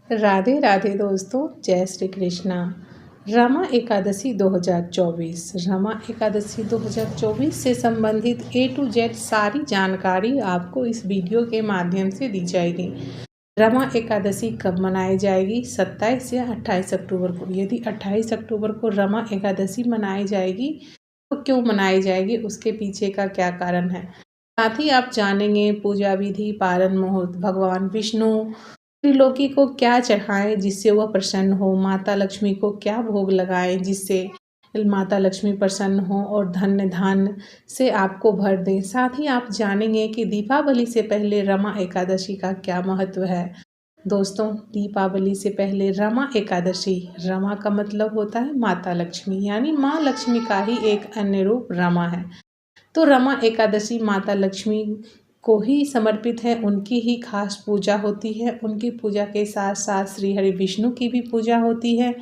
राधे राधे दोस्तों, जय श्री कृष्णा। रमा एकादशी 2024 रमा एकादशी 2024 से संबंधित A to Z सारी जानकारी आपको इस वीडियो के माध्यम से दी जाएगी। रमा एकादशी कब मनाई जाएगी? 27 या 28 अक्टूबर को। यदि 28 अक्टूबर को रमा एकादशी मनाई जाएगी तो क्यों मनाई जाएगी, उसके पीछे का क्या कारण है। साथ ही आप जानेंगे पूजा विधि, पारण मुहूर्त, भगवान विष्णु त्रिलोकी को क्या चढ़ाएं जिससे वह प्रसन्न हो, माता लक्ष्मी को क्या भोग लगाएं जिससे माता लक्ष्मी प्रसन्न हो और धन्य धान से आपको भर दें। साथ ही आप जानेंगे कि दीपावली से पहले रमा एकादशी का क्या महत्व है। दोस्तों, दीपावली से पहले रमा एकादशी, रमा का मतलब होता है माता लक्ष्मी, यानी माँ लक्ष्मी का ही एक अन्य रूप रमा है। तो रमा एकादशी माता लक्ष्मी को ही समर्पित है, उनकी ही खास पूजा होती है। उनकी पूजा के साथ साथ श्री हरि विष्णु की भी पूजा होती है।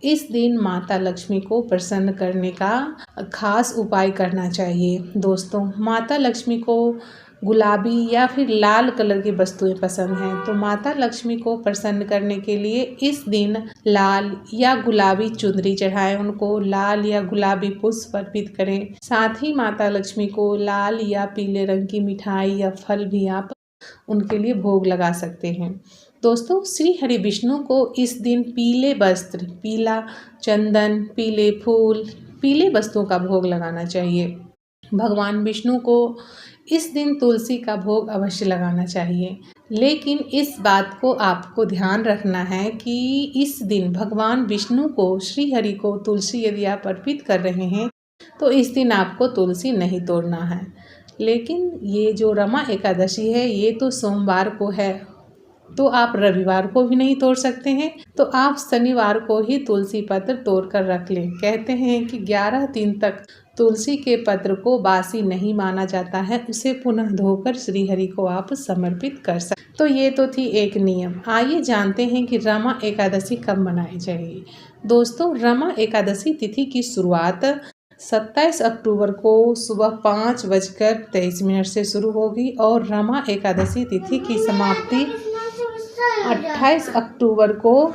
इस दिन माता लक्ष्मी को प्रसन्न करने का खास उपाय करना चाहिए। दोस्तों, माता लक्ष्मी को गुलाबी या फिर लाल कलर की वस्तुएं पसंद हैं, तो माता लक्ष्मी को प्रसन्न करने के लिए इस दिन लाल या गुलाबी चुनरी चढ़ाएं, उनको लाल या गुलाबी पुष्प अर्पित करें। साथ ही माता लक्ष्मी को लाल या पीले रंग की मिठाई या फल भी आप उनके लिए भोग लगा सकते हैं। दोस्तों, श्री हरि विष्णु को इस दिन पीले वस्त्र, पीला चंदन, पीले फूल, पीले वस्तुओं का भोग लगाना चाहिए। भगवान विष्णु को इस दिन तुलसी का भोग अवश्य लगाना चाहिए। लेकिन इस बात को आपको ध्यान रखना है कि इस दिन भगवान विष्णु को, श्री हरि को तुलसी यदि आप अर्पित कर रहे हैं तो इस दिन आपको तुलसी नहीं तोड़ना है। लेकिन ये जो रमा एकादशी है ये तो सोमवार को है, तो आप रविवार को भी नहीं तोड़ सकते हैं, तो आप शनिवार को ही तुलसी पत्र तोड़ कर रख लें। कहते हैं कि 11 दिन तक तुलसी के पत्र को बासी नहीं माना जाता है, उसे पुनः धोकर श्री हरि को आप समर्पित कर सकते। तो ये तो थी एक नियम। आइए जानते हैं कि रमा एकादशी कब मनाई जाएगी। दोस्तों, रमा एकादशी तिथि की शुरुआत 27 अक्टूबर को सुबह 5:23 से शुरू होगी और रमा एकादशी तिथि की समाप्ति 28 अक्टूबर को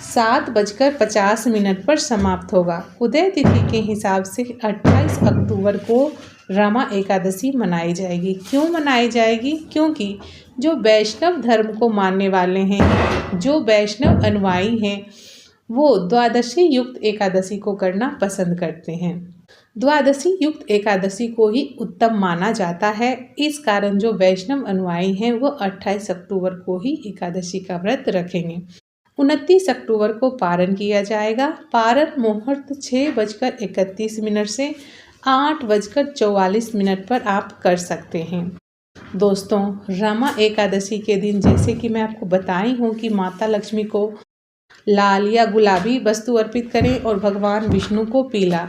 7:50 पर समाप्त होगा। उदय तिथि के हिसाब से 28 अक्टूबर को रमा एकादशी मनाई जाएगी। क्यों मनाई जाएगी? क्योंकि जो वैष्णव धर्म को मानने वाले हैं, जो वैष्णव अनुयायी हैं, वो द्वादशी युक्त एकादशी को करना पसंद करते हैं। द्वादशी युक्त एकादशी को ही उत्तम माना जाता है। इस कारण जो वैष्णव अनुयायी हैं वो 28 अक्टूबर को ही एकादशी का व्रत रखेंगे। 29 अक्टूबर को पारण किया जाएगा। पारण मुहूर्त 6:31 से 8:44 पर आप कर सकते हैं। दोस्तों, रमा एकादशी के दिन जैसे कि मैं आपको बताई हूँ कि माता लक्ष्मी को लाल या गुलाबी वस्तु अर्पित करें और भगवान विष्णु को पीला।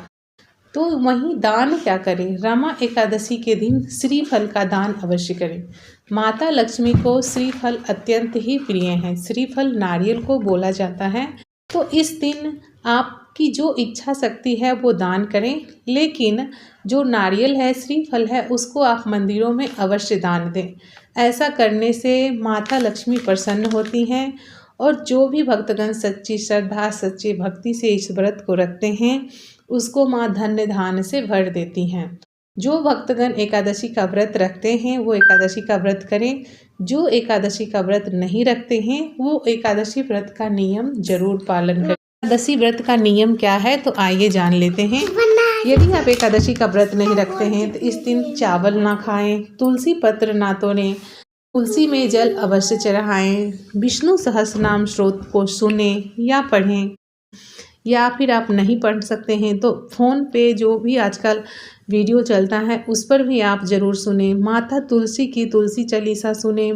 तो वहीं दान क्या करें? रमा एकादशी के दिन श्रीफल का दान अवश्य करें। माता लक्ष्मी को श्रीफल अत्यंत ही प्रिय है। श्रीफल नारियल को बोला जाता है। तो इस दिन आपकी जो इच्छा शक्ति है वो दान करें, लेकिन जो नारियल है, श्रीफल है, उसको आप मंदिरों में अवश्य दान दें। ऐसा करने से माता लक्ष्मी प्रसन्न होती हैं और जो भी भक्तगण सच्ची श्रद्धा, सच्ची भक्ति से इस व्रत को रखते हैं उसको माँ धन्य धान से भर देती हैं। जो भक्तगण एकादशी का व्रत रखते हैं वो एकादशी का व्रत करें। जो एकादशी का व्रत नहीं रखते हैं वो एकादशी व्रत का नियम जरूर पालन करें। एकादशी व्रत का नियम क्या है, तो आइए जान लेते हैं। यदि आप एकादशी का व्रत नहीं रखते हैं तो इस दिन चावल ना खाएं, तुलसी पत्र ना तोड़ें, तुलसी में जल अवश्य चढ़ाएं, विष्णु सहस्रनाम स्रोत को सुने या पढ़ें, या फिर आप नहीं पढ़ सकते हैं तो फ़ोन पे जो भी आजकल वीडियो चलता है उस पर भी आप ज़रूर सुने। माता तुलसी की तुलसी चालीसा सुने।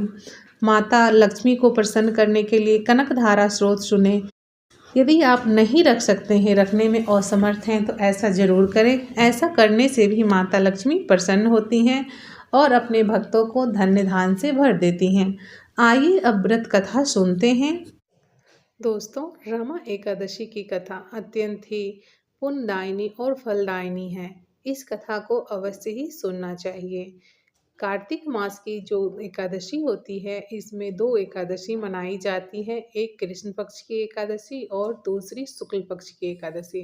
माता लक्ष्मी को प्रसन्न करने के लिए कनक धारा स्रोत सुने। यदि आप नहीं रख सकते हैं, रखने में असमर्थ हैं, तो ऐसा ज़रूर करें। ऐसा करने से भी माता लक्ष्मी प्रसन्न होती हैं और अपने भक्तों को धन्य धान से भर देती हैं। आइए अब व्रत कथा सुनते हैं। दोस्तों, रमा एकादशी की कथा अत्यंत ही पुण्यदायिनी और फलदायिनी है। इस कथा को अवश्य ही सुनना चाहिए। कार्तिक मास की जो एकादशी होती है, इसमें 2 एकादशी मनाई जाती हैं। एक कृष्ण पक्ष की एकादशी और दूसरी शुक्ल पक्ष की एकादशी।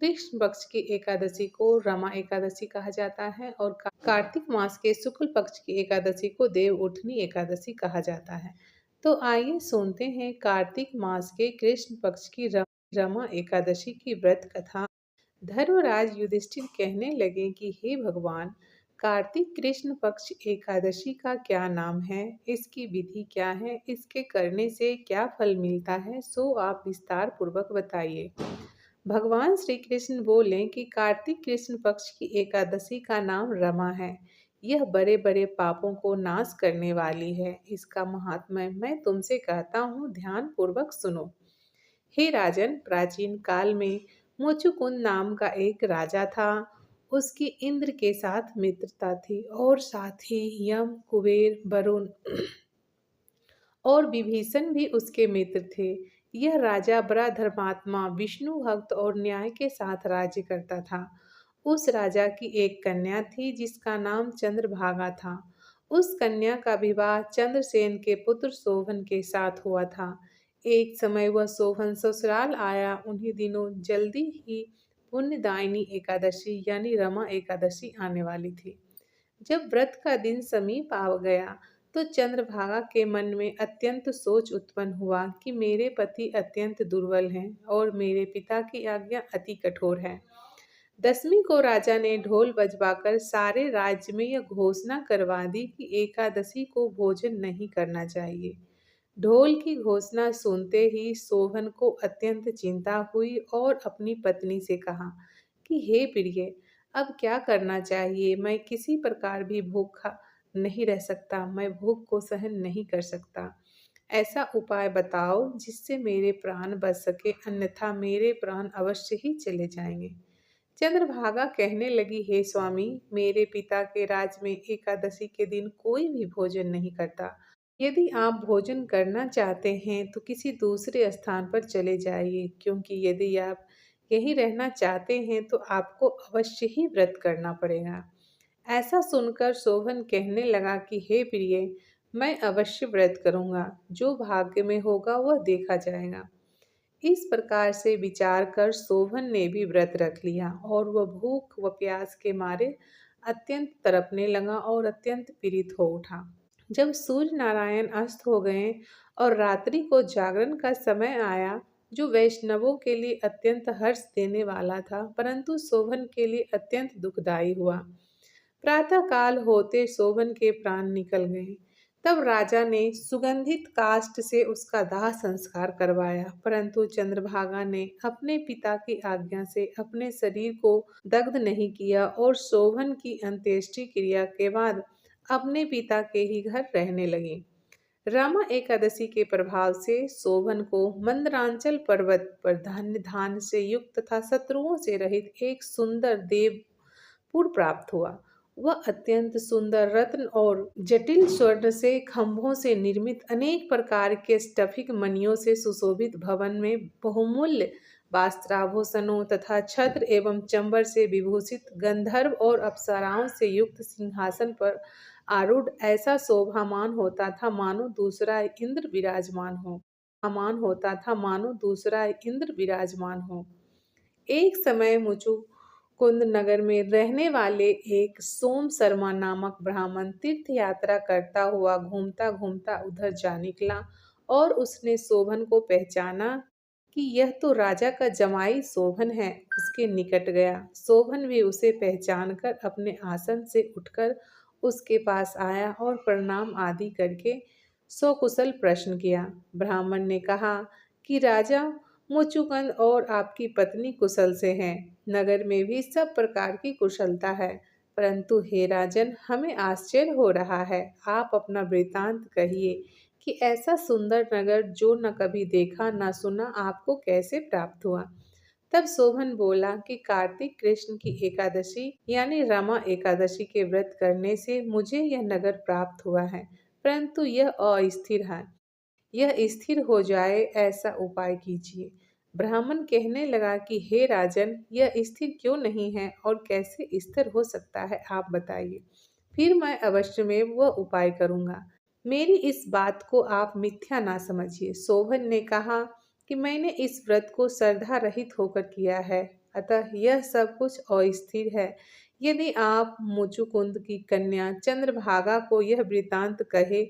कृष्ण पक्ष की एकादशी को रमा एकादशी कहा जाता है और कार्तिक मास के शुक्ल पक्ष की एकादशी को देव उठनी एकादशी कहा जाता है। तो आइए सुनते हैं कार्तिक मास के कृष्ण पक्ष की रमा एकादशी की व्रत कथा। धर्मराज युधिष्ठिर कहने लगे कि हे भगवान, कार्तिक कृष्ण पक्ष एकादशी का क्या नाम है, इसकी विधि क्या है, इसके करने से क्या फल मिलता है, सो आप विस्तार पूर्वक बताइए। भगवान श्री कृष्ण बोले कि कार्तिक कृष्ण पक्ष की एकादशी का नाम रमा है। यह बड़े बड़े पापों को नाश करने वाली है। इसका महात्म्य मैं तुमसे कहता हूँ, ध्यान पूर्वक सुनो। हे राजन, प्राचीन काल में मोचुकुंद नाम का एक राजा था। उसकी इंद्र के साथ मित्रता थी और साथ ही यम, कुबेर, वरुण और विभीषण भी उसके मित्र थे। यह राजा बड़ा धर्मात्मा, विष्णु भक्त और न्याय के साथ राज्य करता था। उस राजा की एक कन्या थी जिसका नाम चंद्रभागा था। उस कन्या का विवाह चंद्रसेन के पुत्र शोभन के साथ हुआ था। एक समय वह शोभन ससुराल आया। उन्हीं दिनों जल्दी ही पुण्यदायिनी एकादशी यानी रमा एकादशी आने वाली थी। जब व्रत का दिन समीप आ गया तो चंद्रभागा के मन में अत्यंत सोच उत्पन्न हुआ कि मेरे पति अत्यंत दुर्बल हैं और मेरे पिता की आज्ञा अति कठोर है। दसवीं को राजा ने ढोल बजवाकर सारे राज्य में यह घोषणा करवा दी कि एकादशी को भोजन नहीं करना चाहिए। ढोल की घोषणा सुनते ही शोभन को अत्यंत चिंता हुई और अपनी पत्नी से कहा कि हे प्रिय, अब क्या करना चाहिए। मैं किसी प्रकार भी भूखा नहीं रह सकता। मैं भूख को सहन नहीं कर सकता। ऐसा उपाय बताओ जिससे मेरे प्राण बच सके, अन्यथा मेरे प्राण अवश्य ही चले जाएंगे। चंद्रभागा कहने लगी, हे स्वामी, मेरे पिता के राज में एकादशी के दिन कोई भी भोजन नहीं करता। यदि आप भोजन करना चाहते हैं तो किसी दूसरे स्थान पर चले जाइए, क्योंकि यदि आप यहीं रहना चाहते हैं तो आपको अवश्य ही व्रत करना पड़ेगा। ऐसा सुनकर शोभन कहने लगा कि हे प्रिय, मैं अवश्य व्रत करूंगा। जो भाग्य में होगा वह देखा जाएगा। इस प्रकार से विचार कर शोभन ने भी व्रत रख लिया और वह भूख व प्यास के मारे अत्यंत तड़पने लगा और अत्यंत पीड़ित हो उठा। जब सूर्य नारायण अस्त हो गए और रात्रि को जागरण का समय आया, जो वैष्णवों के लिए अत्यंत हर्ष देने वाला था, परंतु शोभन के लिए अत्यंत दुखदायी हुआ। प्रातः काल होते शोभन के प्राण निकल गए। तब राजा ने सुगंधित काष्ठ से उसका दाह संस्कार करवाया, परंतु चंद्रभागा ने अपने पिता की आज्ञा से अपने शरीर को दग्ध नहीं किया और शोभन की अंत्येष्टि क्रिया के बाद अपने पिता के ही घर रहने लगी। रमा एकादशी के प्रभाव से शोभन को मंदरांचल पर्वत पर धन्य धान से युक्त तथा शत्रुओं से रहित एक सुंदर देवपुर प्राप्त हुआ। वह अत्यंत सुंदर रत्न और जटिल स्वर्ण से खंभों से निर्मित अनेक प्रकार के स्टफिक मणियों से सुशोभित भवन में बहुमूल्य वस्त्राभूषणों तथा छत्र एवं चंबर से विभूषित गंधर्व और अप्सराओं से युक्त सिंहासन पर आरूढ़ ऐसा शोभामान होता था मानो दूसरा इंद्र विराजमान हो। अमान होता था मानो दूसरा इंद्र विराजमान हो। एक समय मुचुकुंद नगर में रहने वाले एक सोम शर्मा नामक ब्राह्मण तीर्थ यात्रा करता हुआ घूमता घूमता उधर जा निकला और उसने शोभन को पहचाना कि यह तो राजा का जमाई शोभन है। उसके निकट गया। शोभन भी उसे पहचान कर अपने आसन से उठकर उसके पास आया और प्रणाम आदि करके सकुशल प्रश्न किया। ब्राह्मण ने कहा कि राजा मुचुकुंद और आपकी पत्नी कुशल से हैं। नगर में भी सब प्रकार की कुशलता है, परंतु हे राजन, हमें आश्चर्य हो रहा है। आप अपना वृतांत कहिए कि ऐसा सुंदर नगर जो न कभी देखा न सुना आपको कैसे प्राप्त हुआ। तब शोभन बोला कि कार्तिक कृष्ण की एकादशी यानी रमा एकादशी के व्रत करने से मुझे यह नगर प्राप्त हुआ है, परंतु यह अस्थिर है। यह स्थिर हो जाए ऐसा उपाय कीजिए। ब्राह्मण कहने लगा कि हे राजन, यह स्थिर क्यों नहीं है और कैसे स्थिर हो सकता है, आप बताइए। फिर मैं अवश्य में वह उपाय करूँगा। मेरी इस बात को आप मिथ्या ना समझिए। शोभन ने कहा कि मैंने इस व्रत को श्रद्धा रहित होकर किया है, अतः यह सब कुछ अस्थिर है। यदि आप मुचुकुंद की कन्या चंद्रभागा को यह वृतांत कहे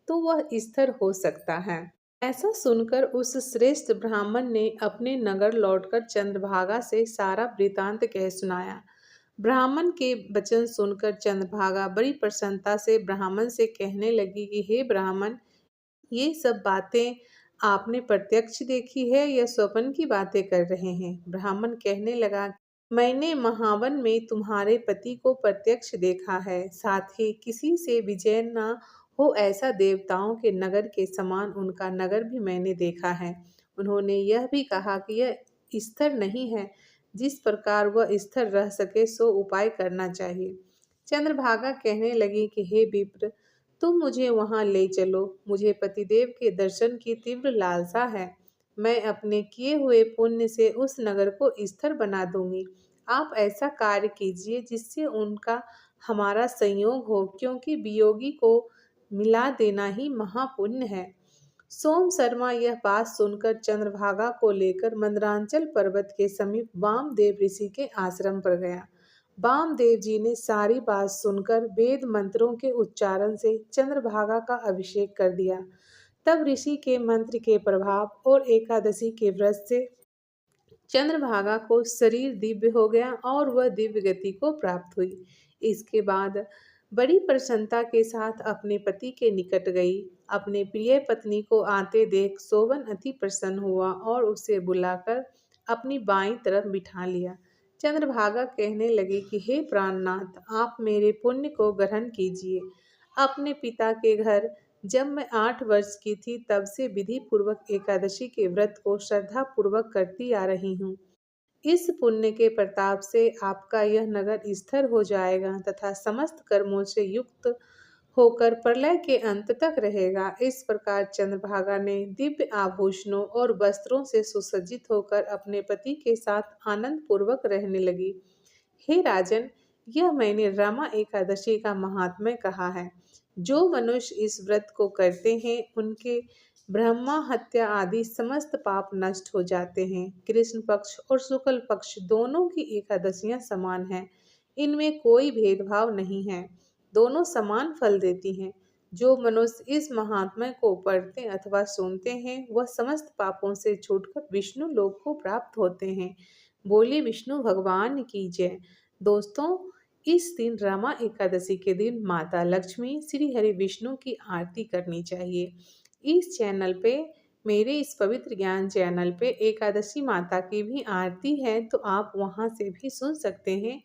तो वह स्थिर हो सकता है। ऐसा सुनकर उस श्रेष्ठ ब्राह्मण ने अपने नगर लौटकर चंद्रभागा से सारा वृतांत कह सुनाया। ब्राह्मण के वचन सुनकर चंद्रभागा बड़ी प्रसन्नता से ब्राह्मण से कहने लगी कि हे ब्राह्मण, ये सब बातें आपने प्रत्यक्ष देखी है या स्वप्न की बातें कर रहे हैं? ब्राह्मण कहने लगा, मैंने महावन में तुम्हारे पति को प्रत्यक्ष देखा है, साथ ही किसी से विजय न हो ऐसा देवताओं के नगर के समान उनका नगर भी मैंने देखा है। उन्होंने यह भी कहा कि यह स्थिर नहीं है, जिस प्रकार वह स्थिर रह सके सो उपाय करना चाहिए। चंद्रभागा कहने लगी कि हे विप्र, तुम मुझे वहां ले चलो, मुझे पतिदेव के दर्शन की तीव्र लालसा है। मैं अपने किए हुए पुण्य से उस नगर को स्थिर बना दूंगी। आप ऐसा कार्य कीजिए जिससे उनका हमारा संयोग हो, क्योंकि वियोगी को मिला देना ही महापुण्य है। सोम शर्मा यह बात सुनकर चंद्रभागा को लेकर मंदरांचल पर्वत के समीप वामदेव ऋषि के आश्रम पर गया। वामदेव जी ने सारी बात सुनकर वेद मंत्रों के उच्चारण से चंद्रभागा का अभिषेक कर दिया। तब ऋषि के मंत्र के प्रभाव और एकादशी के व्रत से चंद्रभागा को शरीर दिव्य हो गया और वह दिव्य गति को प्राप्त हुई। इसके बाद बड़ी प्रसन्नता के साथ अपने पति के निकट गई। अपने प्रिय पत्नी को आते देख शोभन अति प्रसन्न हुआ और उसे बुलाकर अपनी बाईं तरफ बिठा लिया। चंद्रभागा कहने लगी कि हे प्राणनाथ, आप मेरे पुण्य को ग्रहण कीजिए। अपने पिता के घर जब मैं 8 वर्ष की थी तब से विधि पूर्वक एकादशी के व्रत को श्रद्धा पूर्वक करती आ रही हूँ। इस पुण्य के प्रताप से आपका यह नगर स्थिर हो जाएगा तथा समस्त कर्मों से युक्त होकर प्रलय के अंत तक रहेगा। इस प्रकार चंद्रभागा ने दिव्य आभूषणों और वस्त्रों से सुसज्जित होकर अपने पति के साथ आनंद पूर्वक रहने लगी। हे राजन, यह मैंने रमा एकादशी का महात्म्य कहा है। जो मनुष्य इस व्रत को करते हैं उनके ब्रह्मा हत्या आदि समस्त पाप नष्ट हो जाते हैं। कृष्ण पक्ष और शुक्ल पक्ष दोनों की एकादशियां समान हैं। इनमें कोई भेदभाव नहीं है, दोनों समान फल देती हैं। जो मनुष्य इस महात्म्य को पढ़ते अथवा सुनते हैं वह समस्त पापों से छूटकर विष्णु लोक को प्राप्त होते हैं। बोलिए विष्णु भगवान की जय। दोस्तों, इस दिन रमा एकादशी के दिन माता लक्ष्मी श्री हरि विष्णु की आरती करनी चाहिए। इस चैनल पे, मेरे इस पवित्र ज्ञान चैनल पे एकादशी माता की भी आरती है, तो आप वहां से भी सुन सकते हैं।